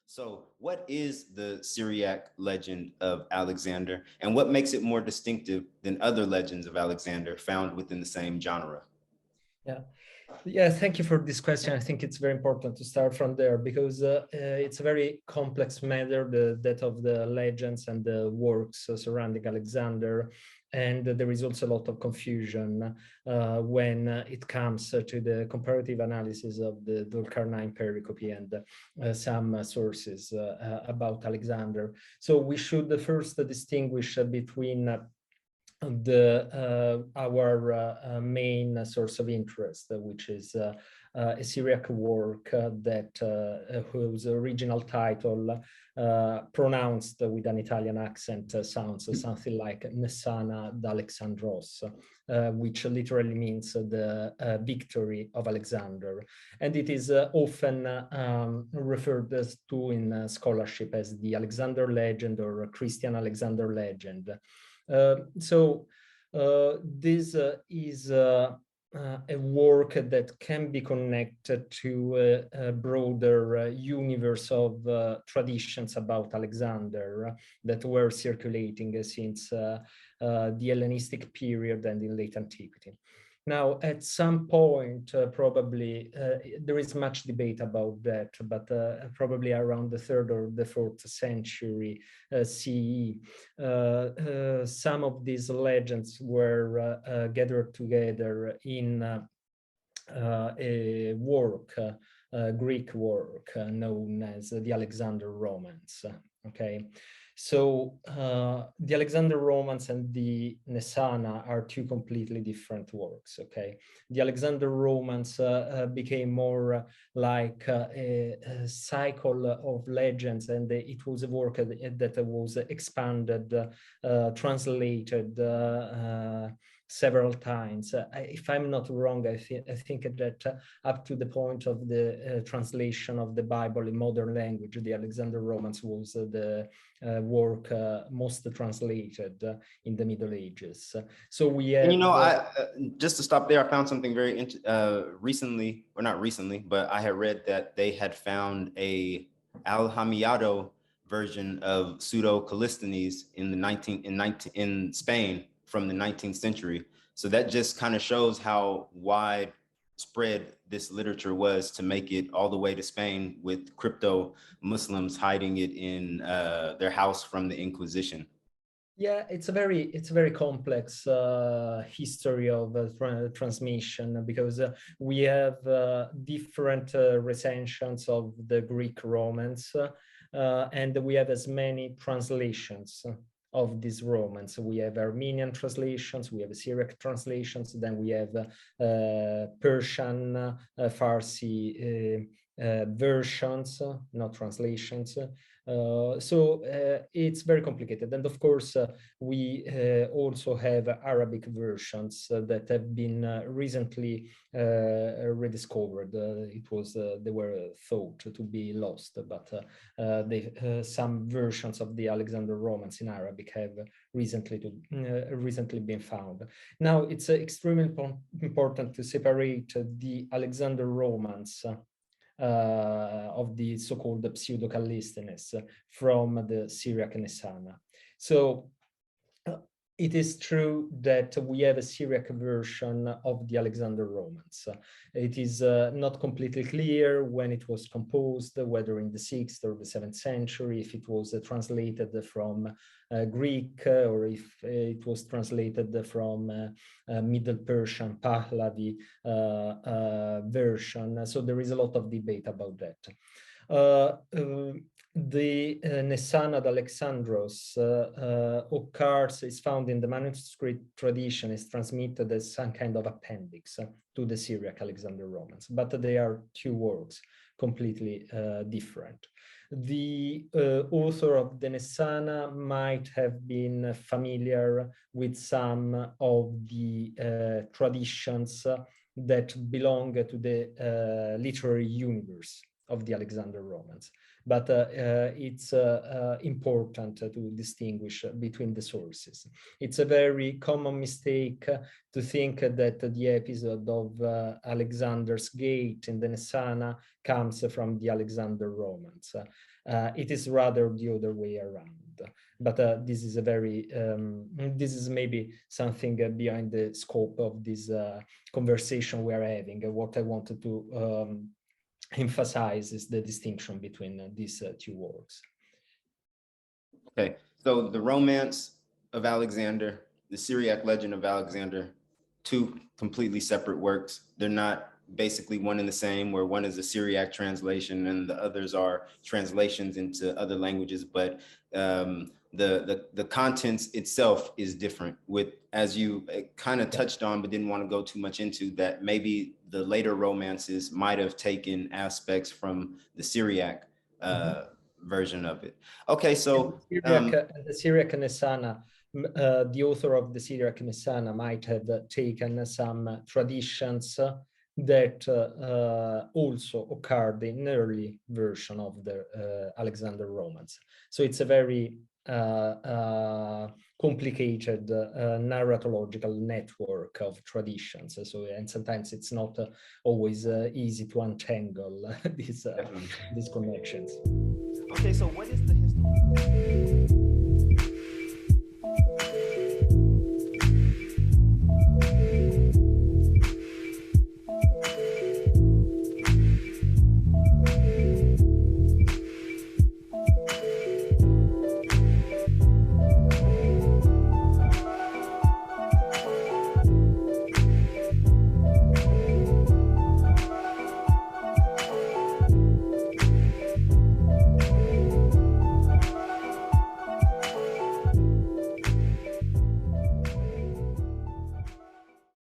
So, what is the Syriac legend of Alexander, and what makes it more distinctive than other legends of Alexander found within the same genre? Yeah. Yeah, thank you for this question. I think it's very important to start from there because it's a very complex matter, that of the legends and the works surrounding Alexander. And there is also a lot of confusion when it comes to the comparative analysis of the Dulcarnine pericope and some sources about Alexander. So we should first distinguish between our main source of interest, which is a Syriac work whose original title, pronounced with an Italian accent, sounds something like Nessana d'Alexandros, which literally means the victory of Alexander. And it is often referred to in scholarship as the Alexander legend or Christian Alexander legend. So this is a work that can be connected to a broader universe of traditions about Alexander that were circulating since the Hellenistic period and in late antiquity. Now, at some point, probably, there is much debate about that, but probably around the 3rd or the 4th century CE, some of these legends were gathered together in a work, Greek work, known as the Alexander Romance. Okay. So the Alexander Romance and the Nessana are two completely different works, okay? The Alexander Romance became more like a cycle of legends, and it was a work that was expanded, translated several times. If I'm not wrong, I think that up to the point of the translation of the Bible in modern language, the Alexander Romance was the work most translated in the Middle Ages. So we have... And I just to stop there, I found something very recently, or not recently, but I had read that they had found a Al-Hamiado version of Pseudo-Callisthenes in Spain from the 19th century. So that just kind of shows how widespread this literature was, to make it all the way to Spain, with crypto Muslims hiding it in their house from the Inquisition. Yeah, it's a very complex history of transmission, because we have different recensions of the Greek Romance, and we have as many translations of these Romans. We have Armenian translations, we have Syriac translations, then we have Persian, Farsi versions, not translations. So it's very complicated. And of course, we also have Arabic versions that have been recently rediscovered. They were thought to be lost, but some versions of the Alexander Romance in Arabic have recently been found. Now, it's extremely important to separate the Alexander Romance of the so-called Pseudo-Callisthenes from the Syriac Nessana. So it is true that we have a Syriac version of the Alexander Romance. It is not completely clear when it was composed, whether in the 6th or the 7th century, if it was translated from Greek, or if it was translated from Middle Persian, Pahlavi version. So there is a lot of debate about that. The Nessana d'Alexandros is found in the manuscript tradition, is transmitted as some kind of appendix to the Syriac Alexander Romance, but they are two works completely different. The author of the Nessana might have been familiar with some of the traditions that belong to the literary universe of the Alexander Romance. But it's important to distinguish between the sources. It's a very common mistake to think that the episode of Alexander's Gate in the Messana comes from the Alexander Romance. It is rather the other way around. But this is a very, this is maybe something behind the scope of this conversation we are having. What I wanted to emphasize is the distinction between these two works. Okay, so the Romance of Alexander, the Syriac legend of Alexander, two completely separate works. They're not basically one and the same, where one is a Syriac translation and the others are translations into other languages, but the contents itself is different, with, as you kind of touched on but didn't want to go too much into, that maybe the later romances might have taken aspects from the Syriac version of it. Okay, so the Syriac Messana, the author of the Syriac Messana might have taken some traditions that also occurred in early version of the Alexander Romance. So it's a very complicated narratological network of traditions. So, and sometimes it's not always easy to untangle these connections. Okay, so what is the history?